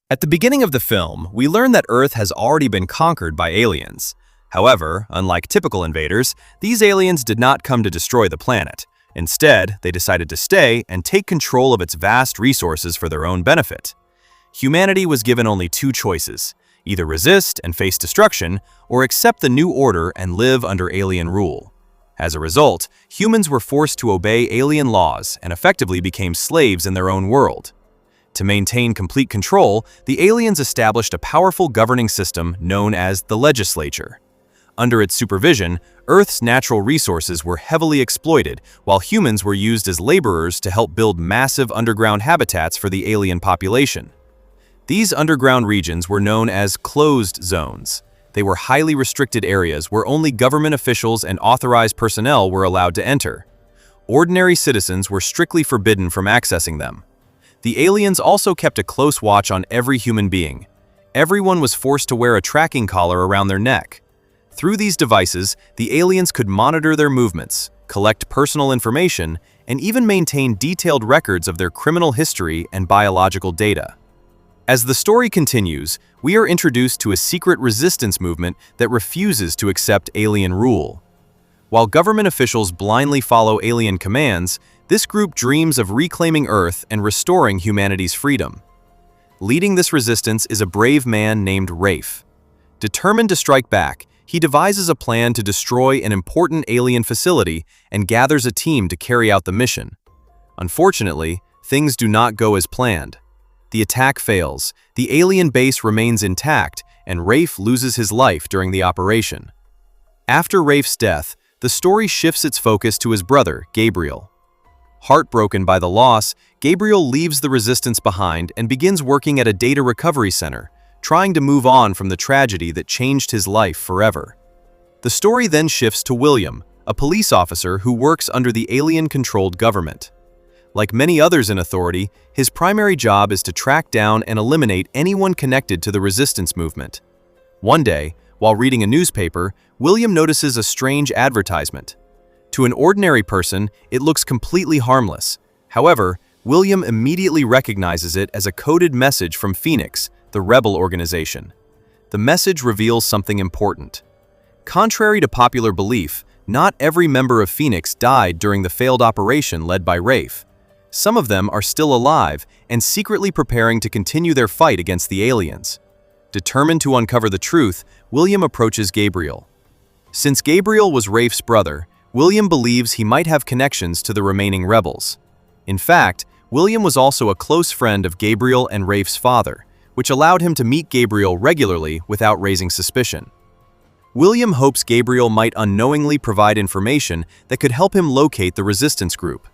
At the beginning of the film, we learn that Earth has already been conquered by aliens. However, unlike typical invaders, these aliens did not come to destroy the planet. Instead, they decided to stay and take control of its vast resources for their own benefit. Humanity was given only two choices: either resist and face destruction, or accept the new order and live under alien rule. As a result, humans were forced to obey alien laws and effectively became slaves in their own world. To maintain complete control, the aliens established a powerful governing system known as the legislature. Under its supervision, Earth's natural resources were heavily exploited, while humans were used as laborers to help build massive underground habitats for the alien population. These underground regions were known as closed zones. They were highly restricted areas where only government officials and authorized personnel were allowed to enter. Ordinary citizens were strictly forbidden from accessing them. The aliens also kept a close watch on every human being. Everyone was forced to wear a tracking collar around their neck. Through these devices, the aliens could monitor their movements, collect personal information, and even maintain detailed records of their criminal history and biological data. As the story continues, we are introduced to a secret resistance movement that refuses to accept alien rule. While government officials blindly follow alien commands, this group dreams of reclaiming Earth and restoring humanity's freedom. Leading this resistance is a brave man named Rafe. Determined to strike back, he devises a plan to destroy an important alien facility and gathers a team to carry out the mission. Unfortunately, things do not go as planned. The attack fails, the alien base remains intact, and Rafe loses his life during the operation. After Rafe's death, the story shifts its focus to his brother, Gabriel. Heartbroken by the loss, Gabriel leaves the resistance behind and begins working at a data recovery center, trying to move on from the tragedy that changed his life forever. The story then shifts to William, a police officer who works under the alien-controlled government. Like many others in authority, his primary job is to track down and eliminate anyone connected to the resistance movement. One day, while reading a newspaper, William notices a strange advertisement. To an ordinary person, it looks completely harmless. However, William immediately recognizes it as a coded message from Phoenix, the rebel organization. The message reveals something important. Contrary to popular belief, not every member of Phoenix died during the failed operation led by Rafe. Some of them are still alive and secretly preparing to continue their fight against the aliens. Determined to uncover the truth, William approaches Gabriel. Since Gabriel was Rafe's brother, William believes he might have connections to the remaining rebels. In fact, William was also a close friend of Gabriel and Rafe's father, which allowed him to meet Gabriel regularly without raising suspicion. William hopes Gabriel might unknowingly provide information that could help him locate the resistance group.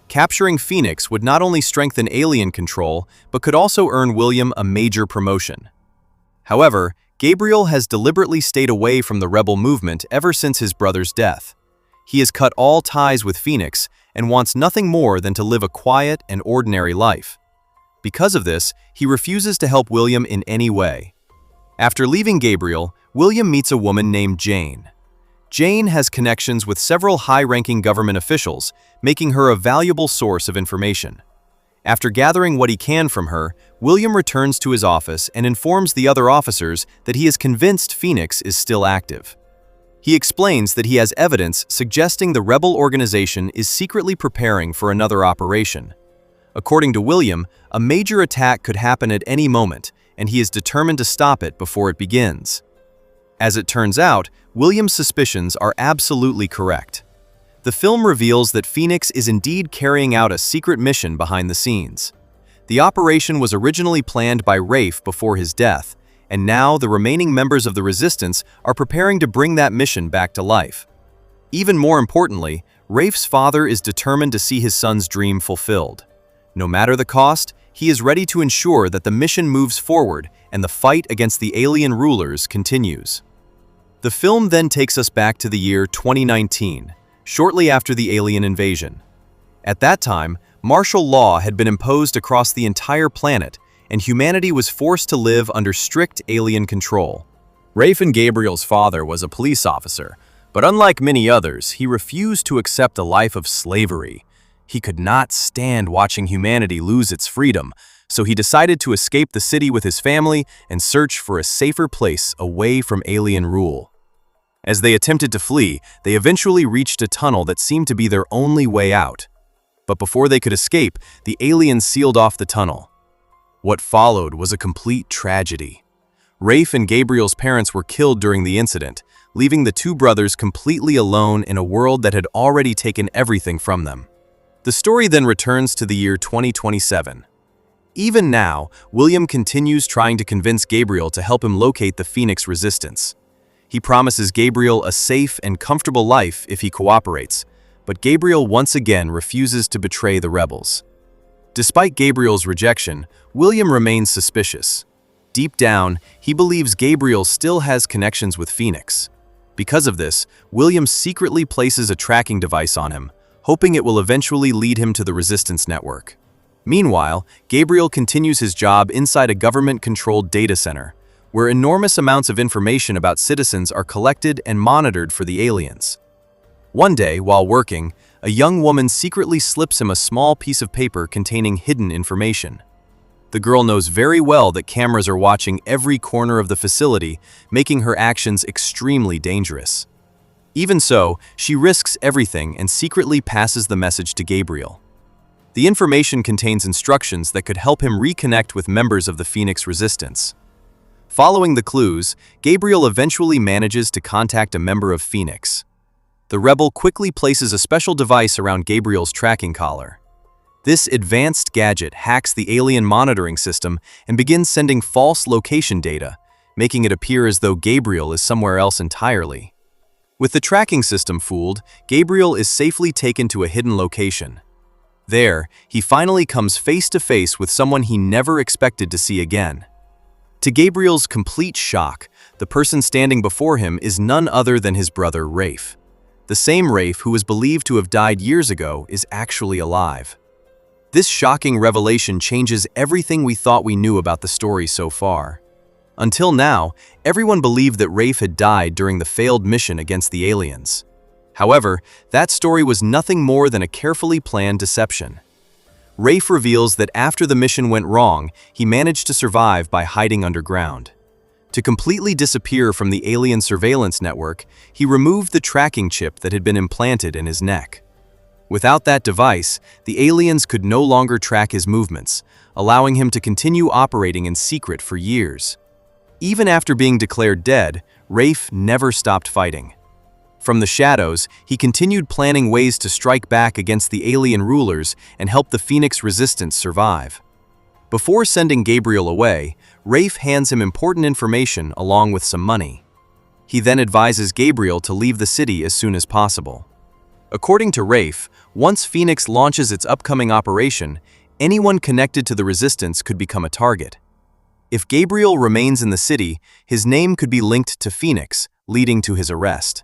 Capturing Phoenix would not only strengthen alien control, but could also earn William a major promotion. However, Gabriel has deliberately stayed away from the rebel movement ever since his brother's death. He has cut all ties with Phoenix and wants nothing more than to live a quiet and ordinary life. Because of this, he refuses to help William in any way. After leaving Gabriel, William meets a woman named Jane. Jane has connections with several high-ranking government officials, making her a valuable source of information. After gathering what he can from her, William returns to his office and informs the other officers that he is convinced Phoenix is still active. He explains that he has evidence suggesting the rebel organization is secretly preparing for another operation. According to William, a major attack could happen at any moment, and he is determined to stop it before it begins. As it turns out, William's suspicions are absolutely correct. The film reveals that Phoenix is indeed carrying out a secret mission behind the scenes. The operation was originally planned by Rafe before his death, and now the remaining members of the resistance are preparing to bring that mission back to life. Even more importantly, Rafe's father is determined to see his son's dream fulfilled. No matter the cost, he is ready to ensure that the mission moves forward and the fight against the alien rulers continues. The film then takes us back to the year 2019, shortly after the alien invasion. At that time, martial law had been imposed across the entire planet, and humanity was forced to live under strict alien control. Rafe and Gabriel's father was a police officer, but unlike many others, he refused to accept a life of slavery. He could not stand watching humanity lose its freedom, so he decided to escape the city with his family and search for a safer place away from alien rule. As they attempted to flee, they eventually reached a tunnel that seemed to be their only way out. But before they could escape, the aliens sealed off the tunnel. What followed was a complete tragedy. Rafe and Gabriel's parents were killed during the incident, leaving the two brothers completely alone in a world that had already taken everything from them. The story then returns to the year 2027. Even now, William continues trying to convince Gabriel to help him locate the Phoenix Resistance. He promises Gabriel a safe and comfortable life if he cooperates, but Gabriel once again refuses to betray the rebels. Despite Gabriel's rejection, William remains suspicious. Deep down, he believes Gabriel still has connections with Phoenix. Because of this, William secretly places a tracking device on him, hoping it will eventually lead him to the Resistance network. Meanwhile, Gabriel continues his job inside a government-controlled data center, where enormous amounts of information about citizens are collected and monitored for the aliens. One day, while working, a young woman secretly slips him a small piece of paper containing hidden information. The girl knows very well that cameras are watching every corner of the facility, making her actions extremely dangerous. Even so, she risks everything and secretly passes the message to Gabriel. The information contains instructions that could help him reconnect with members of the Phoenix Resistance. Following the clues, Gabriel eventually manages to contact a member of Phoenix. The rebel quickly places a special device around Gabriel's tracking collar. This advanced gadget hacks the alien monitoring system and begins sending false location data, making it appear as though Gabriel is somewhere else entirely. With the tracking system fooled, Gabriel is safely taken to a hidden location. There, he finally comes face to face with someone he never expected to see again. To Gabriel's complete shock, the person standing before him is none other than his brother Rafe. The same Rafe who was believed to have died years ago is actually alive. This shocking revelation changes everything we thought we knew about the story so far. Until now, everyone believed that Rafe had died during the failed mission against the aliens. However, that story was nothing more than a carefully planned deception. Rafe reveals that after the mission went wrong, he managed to survive by hiding underground. To completely disappear from the alien surveillance network, he removed the tracking chip that had been implanted in his neck. Without that device, the aliens could no longer track his movements, allowing him to continue operating in secret for years. Even after being declared dead, Rafe never stopped fighting. From the shadows, he continued planning ways to strike back against the alien rulers and help the Phoenix Resistance survive. Before sending Gabriel away, Rafe hands him important information along with some money. He then advises Gabriel to leave the city as soon as possible. According to Rafe, once Phoenix launches its upcoming operation, anyone connected to the Resistance could become a target. If Gabriel remains in the city, his name could be linked to Phoenix, leading to his arrest.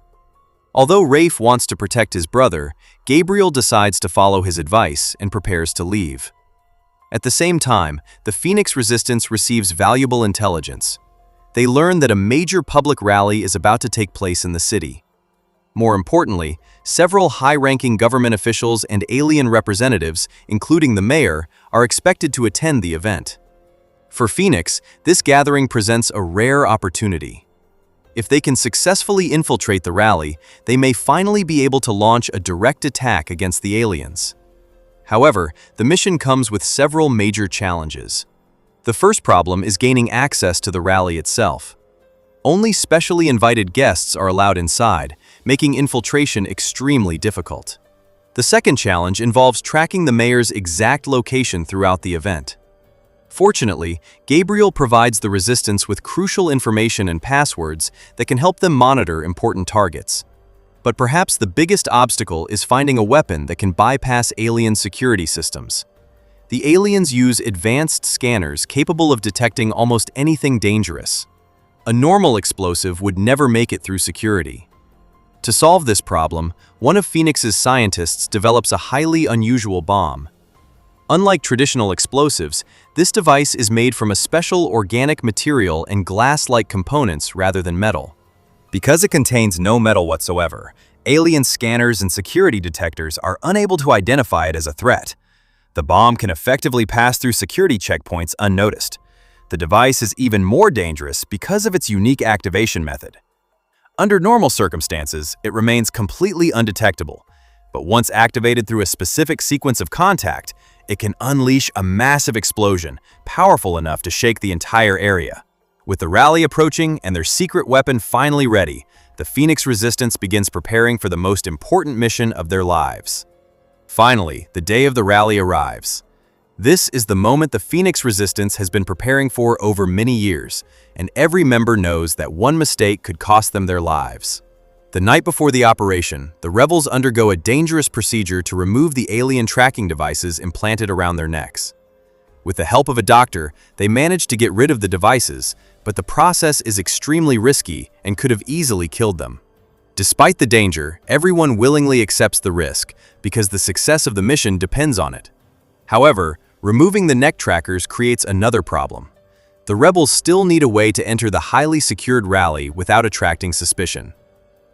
Although Rafe wants to protect his brother, Gabriel decides to follow his advice and prepares to leave. At the same time, the Phoenix Resistance receives valuable intelligence. They learn that a major public rally is about to take place in the city. More importantly, several high-ranking government officials and alien representatives, including the mayor, are expected to attend the event. For Phoenix, this gathering presents a rare opportunity. If they can successfully infiltrate the rally, they may finally be able to launch a direct attack against the aliens. However, the mission comes with several major challenges. The first problem is gaining access to the rally itself. Only specially invited guests are allowed inside, making infiltration extremely difficult. The second challenge involves tracking the mayor's exact location throughout the event. Fortunately, Gabriel provides the Resistance with crucial information and passwords that can help them monitor important targets. But perhaps the biggest obstacle is finding a weapon that can bypass alien security systems. The aliens use advanced scanners capable of detecting almost anything dangerous. A normal explosive would never make it through security. To solve this problem, one of Phoenix's scientists develops a highly unusual bomb. Unlike traditional explosives, this device is made from a special organic material and glass-like components rather than metal. Because it contains no metal whatsoever, alien scanners and security detectors are unable to identify it as a threat. The bomb can effectively pass through security checkpoints unnoticed. The device is even more dangerous because of its unique activation method. Under normal circumstances, it remains completely undetectable, but once activated through a specific sequence of contact, it can unleash a massive explosion, powerful enough to shake the entire area. With the rally approaching and their secret weapon finally ready, the Phoenix Resistance begins preparing for the most important mission of their lives. Finally, the day of the rally arrives. This is the moment the Phoenix Resistance has been preparing for over many years, and every member knows that one mistake could cost them their lives. The night before the operation, the rebels undergo a dangerous procedure to remove the alien tracking devices implanted around their necks. With the help of a doctor, they manage to get rid of the devices, but the process is extremely risky and could have easily killed them. Despite the danger, everyone willingly accepts the risk because the success of the mission depends on it. However, removing the neck trackers creates another problem. The rebels still need a way to enter the highly secured rally without attracting suspicion.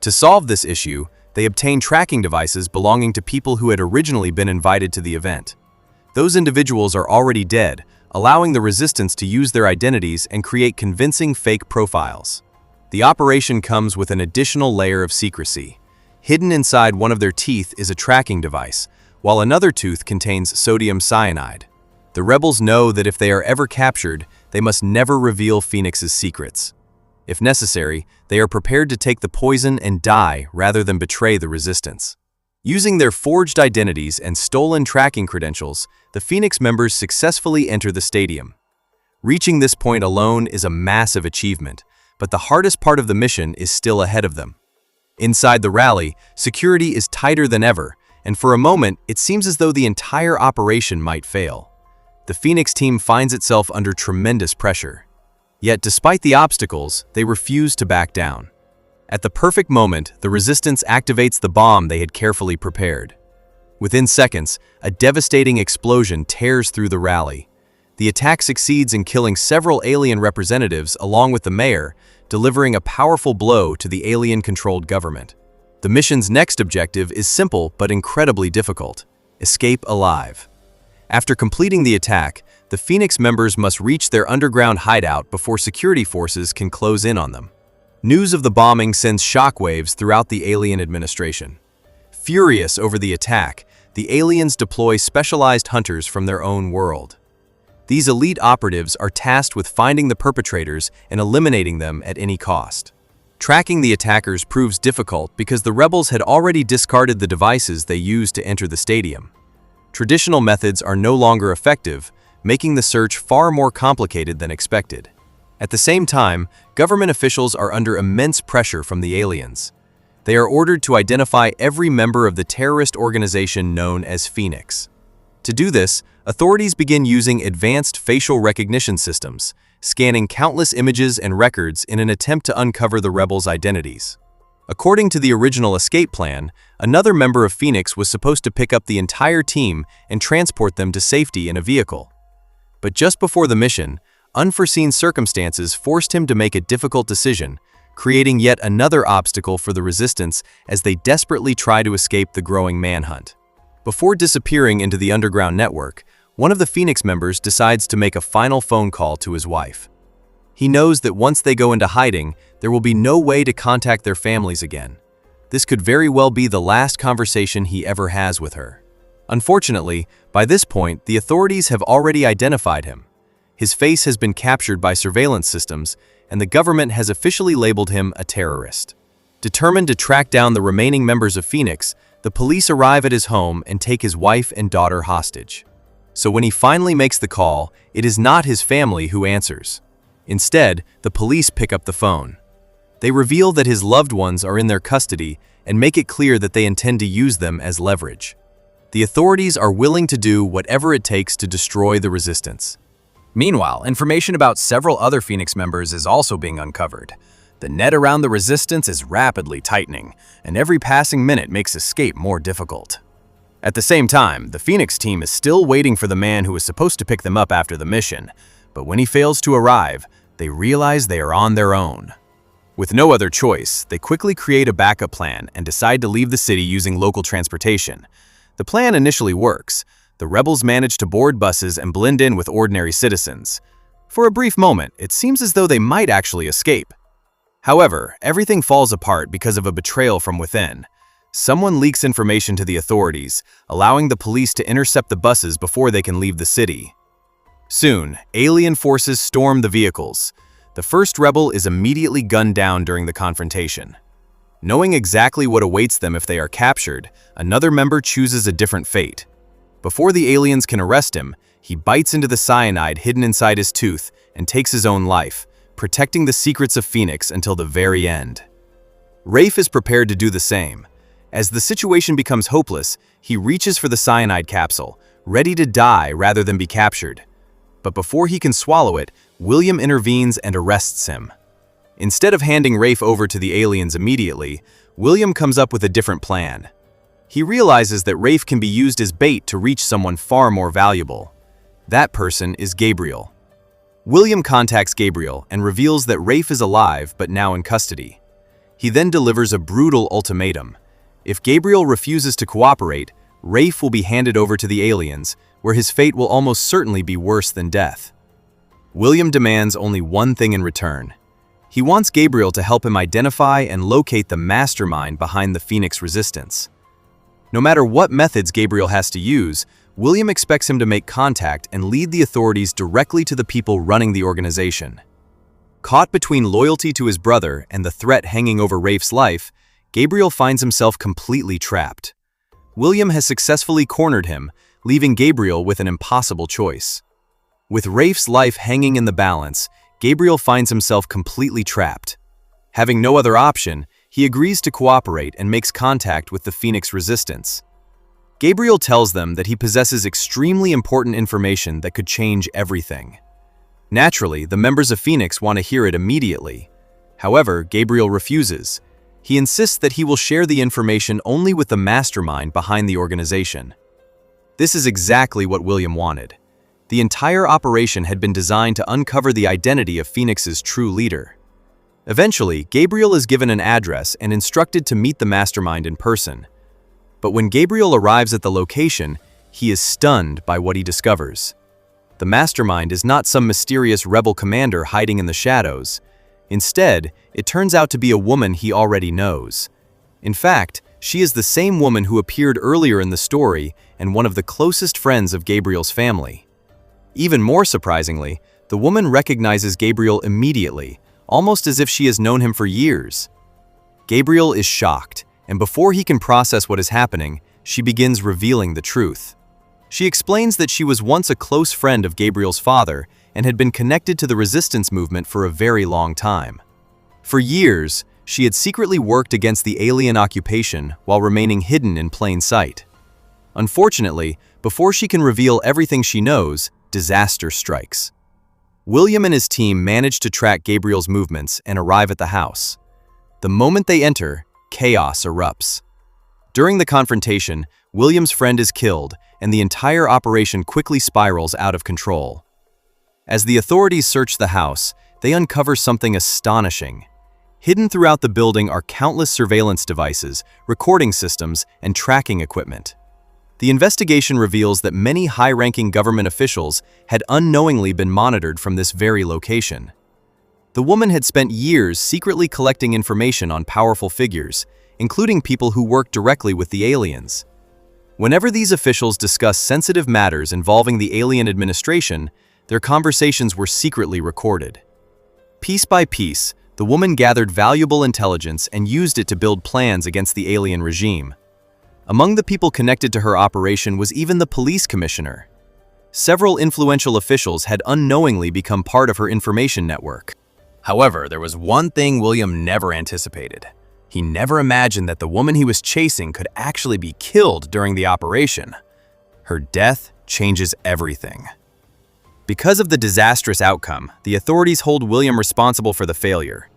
To solve this issue, they obtain tracking devices belonging to people who had originally been invited to the event. Those individuals are already dead, allowing the Resistance to use their identities and create convincing fake profiles. The operation comes with an additional layer of secrecy. Hidden inside one of their teeth is a tracking device, while another tooth contains sodium cyanide. The rebels know that if they are ever captured, they must never reveal Phoenix's secrets. If necessary, they are prepared to take the poison and die rather than betray the Resistance. Using their forged identities and stolen tracking credentials, the Phoenix members successfully enter the stadium. Reaching this point alone is a massive achievement, but the hardest part of the mission is still ahead of them. Inside the rally, security is tighter than ever, and for a moment, it seems as though the entire operation might fail. The Phoenix team finds itself under tremendous pressure. Yet despite the obstacles, they refuse to back down. At the perfect moment, the Resistance activates the bomb they had carefully prepared. Within seconds, a devastating explosion tears through the rally. The attack succeeds in killing several alien representatives along with the mayor, delivering a powerful blow to the alien-controlled government. The mission's next objective is simple but incredibly difficult: escape alive. After completing the attack, the Phoenix members must reach their underground hideout before security forces can close in on them. News of the bombing sends shockwaves throughout the alien administration. Furious over the attack, the aliens deploy specialized hunters from their own world. These elite operatives are tasked with finding the perpetrators and eliminating them at any cost. Tracking the attackers proves difficult because the rebels had already discarded the devices they used to enter the stadium. Traditional methods are no longer effective, making the search far more complicated than expected. At the same time, government officials are under immense pressure from the aliens. They are ordered to identify every member of the terrorist organization known as Phoenix. To do this, authorities begin using advanced facial recognition systems, scanning countless images and records in an attempt to uncover the rebels' identities. According to the original escape plan, another member of Phoenix was supposed to pick up the entire team and transport them to safety in a vehicle. But just before the mission, unforeseen circumstances forced him to make a difficult decision, creating yet another obstacle for the Resistance as they desperately try to escape the growing manhunt. Before disappearing into the underground network, one of the Phoenix members decides to make a final phone call to his wife. He knows that once they go into hiding, there will be no way to contact their families again. This could very well be the last conversation he ever has with her. Unfortunately, by this point, the authorities have already identified him. His face has been captured by surveillance systems, and the government has officially labeled him a terrorist. Determined to track down the remaining members of Phoenix, the police arrive at his home and take his wife and daughter hostage. So when he finally makes the call, it is not his family who answers. Instead, the police pick up the phone. They reveal that his loved ones are in their custody and make it clear that they intend to use them as leverage. The authorities are willing to do whatever it takes to destroy the Resistance. Meanwhile, information about several other Phoenix members is also being uncovered. The net around the Resistance is rapidly tightening, and every passing minute makes escape more difficult. At the same time, the Phoenix team is still waiting for the man who was supposed to pick them up after the mission, but when he fails to arrive, they realize they are on their own. With no other choice, they quickly create a backup plan and decide to leave the city using local transportation. The plan initially works. The rebels manage to board buses and blend in with ordinary citizens. For a brief moment, it seems as though they might actually escape. However, everything falls apart because of a betrayal from within. Someone leaks information to the authorities, allowing the police to intercept the buses before they can leave the city. Soon, alien forces storm the vehicles. The first rebel is immediately gunned down during the confrontation. Knowing exactly what awaits them if they are captured, another member chooses a different fate. Before the aliens can arrest him, he bites into the cyanide hidden inside his tooth and takes his own life, protecting the secrets of Phoenix until the very end. Rafe is prepared to do the same. As the situation becomes hopeless, he reaches for the cyanide capsule, ready to die rather than be captured. But before he can swallow it, William intervenes and arrests him. Instead of handing Rafe over to the aliens immediately, William comes up with a different plan. He realizes that Rafe can be used as bait to reach someone far more valuable. That person is Gabriel. William contacts Gabriel and reveals that Rafe is alive but now in custody. He then delivers a brutal ultimatum. If Gabriel refuses to cooperate, Rafe will be handed over to the aliens, where his fate will almost certainly be worse than death. William demands only one thing in return. He wants Gabriel to help him identify and locate the mastermind behind the Phoenix resistance. No matter what methods Gabriel has to use, William expects him to make contact and lead the authorities directly to the people running the organization. Caught between loyalty to his brother and the threat hanging over Rafe's life, Gabriel finds himself completely trapped. William has successfully cornered him, leaving Gabriel with an impossible choice. With Rafe's life hanging in the balance, Gabriel finds himself completely trapped. Having no other option, he agrees to cooperate and makes contact with the Phoenix resistance. Gabriel tells them that he possesses extremely important information that could change everything. Naturally, the members of Phoenix want to hear it immediately. However, Gabriel refuses. He insists that he will share the information only with the mastermind behind the organization. This is exactly what William wanted. The entire operation had been designed to uncover the identity of Phoenix's true leader. Eventually, Gabriel is given an address and instructed to meet the mastermind in person. But when Gabriel arrives at the location, he is stunned by what he discovers. The mastermind is not some mysterious rebel commander hiding in the shadows. Instead, it turns out to be a woman he already knows. In fact, she is the same woman who appeared earlier in the story and one of the closest friends of Gabriel's family. Even more surprisingly, the woman recognizes Gabriel immediately, almost as if she has known him for years. Gabriel is shocked, and before he can process what is happening, she begins revealing the truth. She explains that she was once a close friend of Gabriel's father and had been connected to the resistance movement for a very long time. For years, she had secretly worked against the alien occupation while remaining hidden in plain sight. Unfortunately, before she can reveal everything she knows, disaster strikes. William and his team manage to track Gabriel's movements and arrive at the house. The moment they enter, chaos erupts. During the confrontation, William's friend is killed, and the entire operation quickly spirals out of control. As the authorities search the house, they uncover something astonishing. Hidden throughout the building are countless surveillance devices, recording systems, and tracking equipment. The investigation reveals that many high-ranking government officials had unknowingly been monitored from this very location. The woman had spent years secretly collecting information on powerful figures, including people who worked directly with the aliens. Whenever these officials discussed sensitive matters involving the alien administration, their conversations were secretly recorded. Piece by piece, the woman gathered valuable intelligence and used it to build plans against the alien regime. Among the people connected to her operation was even the police commissioner. Several influential officials had unknowingly become part of her information network. However, there was one thing William never anticipated. He never imagined that the woman he was chasing could actually be killed during the operation. Her death changes everything. Because of the disastrous outcome, the authorities hold William responsible for the failure.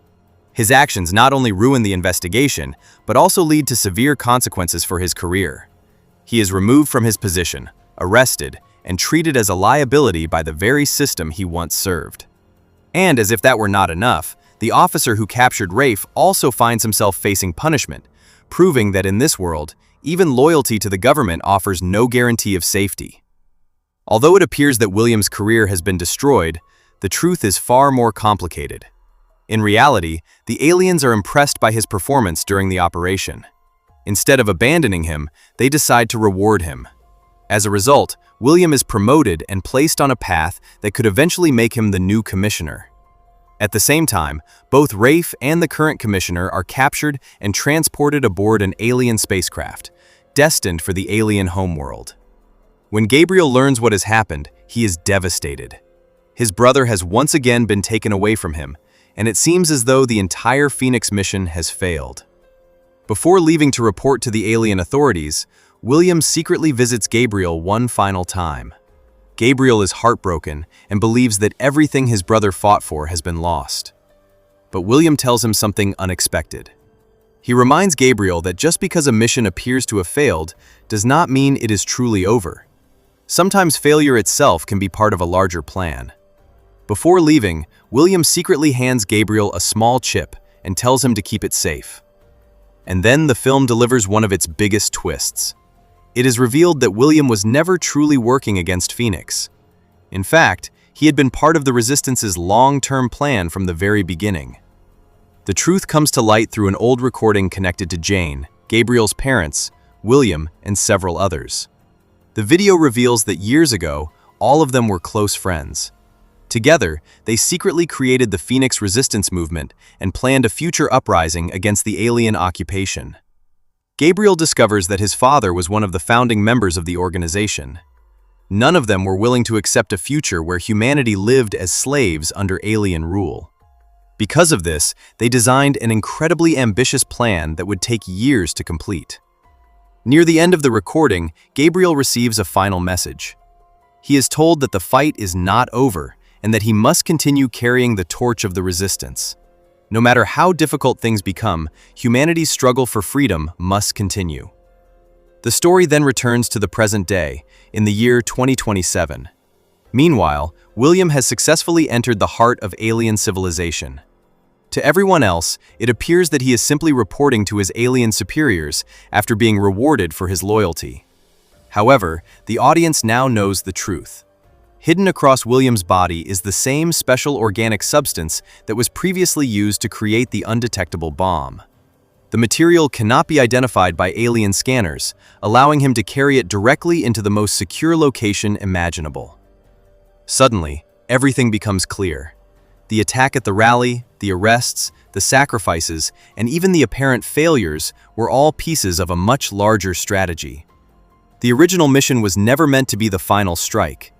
His actions not only ruin the investigation, but also lead to severe consequences for his career. He is removed from his position, arrested, and treated as a liability by the very system he once served. And as if that were not enough, the officer who captured Rafe also finds himself facing punishment, proving that in this world, even loyalty to the government offers no guarantee of safety. Although it appears that William's career has been destroyed, the truth is far more complicated. In reality, the aliens are impressed by his performance during the operation. Instead of abandoning him, they decide to reward him. As a result, William is promoted and placed on a path that could eventually make him the new commissioner. At the same time, both Rafe and the current commissioner are captured and transported aboard an alien spacecraft, destined for the alien homeworld. When Gabriel learns what has happened, he is devastated. His brother has once again been taken away from him, and it seems as though the entire Phoenix mission has failed. Before leaving to report to the alien authorities, William secretly visits Gabriel one final time. Gabriel is heartbroken and believes that everything his brother fought for has been lost. But William tells him something unexpected. He reminds Gabriel that just because a mission appears to have failed does not mean it is truly over. Sometimes failure itself can be part of a larger plan. Before leaving, William secretly hands Gabriel a small chip and tells him to keep it safe. And then the film delivers one of its biggest twists. It is revealed that William was never truly working against Phoenix. In fact, he had been part of the Resistance's long-term plan from the very beginning. The truth comes to light through an old recording connected to Jane, Gabriel's parents, William, and several others. The video reveals that years ago, all of them were close friends. Together, they secretly created the Phoenix Resistance movement and planned a future uprising against the alien occupation. Gabriel discovers that his father was one of the founding members of the organization. None of them were willing to accept a future where humanity lived as slaves under alien rule. Because of this, they designed an incredibly ambitious plan that would take years to complete. Near the end of the recording, Gabriel receives a final message. He is told that the fight is not over and that he must continue carrying the torch of the resistance. No matter how difficult things become, humanity's struggle for freedom must continue. The story then returns to the present day, in the year 2027. Meanwhile, William has successfully entered the heart of alien civilization. To everyone else, it appears that he is simply reporting to his alien superiors after being rewarded for his loyalty. However, the audience now knows the truth. Hidden across William's body is the same special organic substance that was previously used to create the undetectable bomb. The material cannot be identified by alien scanners, allowing him to carry it directly into the most secure location imaginable. Suddenly, everything becomes clear. The attack at the rally, the arrests, the sacrifices, and even the apparent failures were all pieces of a much larger strategy. The original mission was never meant to be the final strike.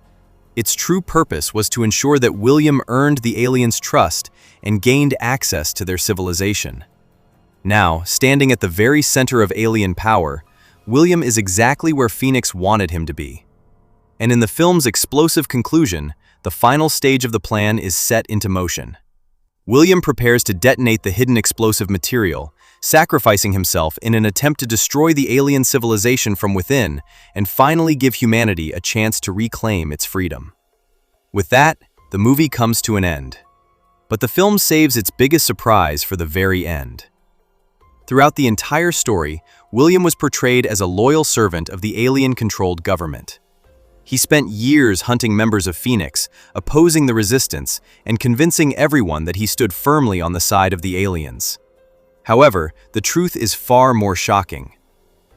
Its true purpose was to ensure that William earned the aliens' trust and gained access to their civilization. Now, standing at the very center of alien power, William is exactly where Phoenix wanted him to be. And in the film's explosive conclusion, the final stage of the plan is set into motion. William prepares to detonate the hidden explosive material, sacrificing himself in an attempt to destroy the alien civilization from within and finally give humanity a chance to reclaim its freedom. With that, the movie comes to an end. But the film saves its biggest surprise for the very end. Throughout the entire story, William was portrayed as a loyal servant of the alien-controlled government. He spent years hunting members of Phoenix, opposing the resistance, and convincing everyone that he stood firmly on the side of the aliens. However, the truth is far more shocking.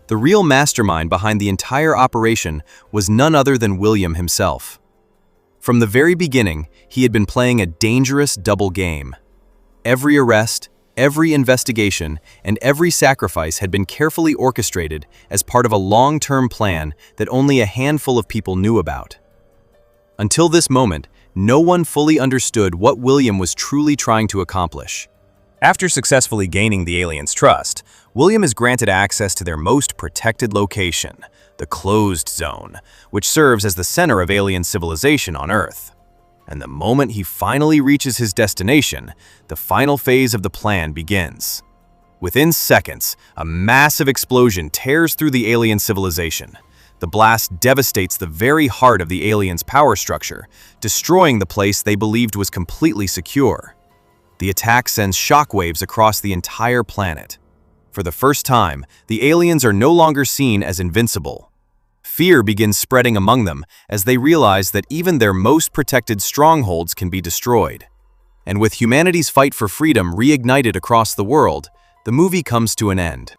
The real mastermind behind the entire operation was none other than William himself. From the very beginning, he had been playing a dangerous double game. Every arrest, every investigation, and every sacrifice had been carefully orchestrated as part of a long-term plan that only a handful of people knew about. Until this moment, no one fully understood what William was truly trying to accomplish. After successfully gaining the aliens' trust, William is granted access to their most protected location, the Closed Zone, which serves as the center of alien civilization on Earth. And the moment he finally reaches his destination, the final phase of the plan begins. Within seconds, a massive explosion tears through the alien civilization. The blast devastates the very heart of the aliens' power structure, destroying the place they believed was completely secure. The attack sends shockwaves across the entire planet. For the first time, the aliens are no longer seen as invincible. Fear begins spreading among them as they realize that even their most protected strongholds can be destroyed. And with humanity's fight for freedom reignited across the world, the movie comes to an end.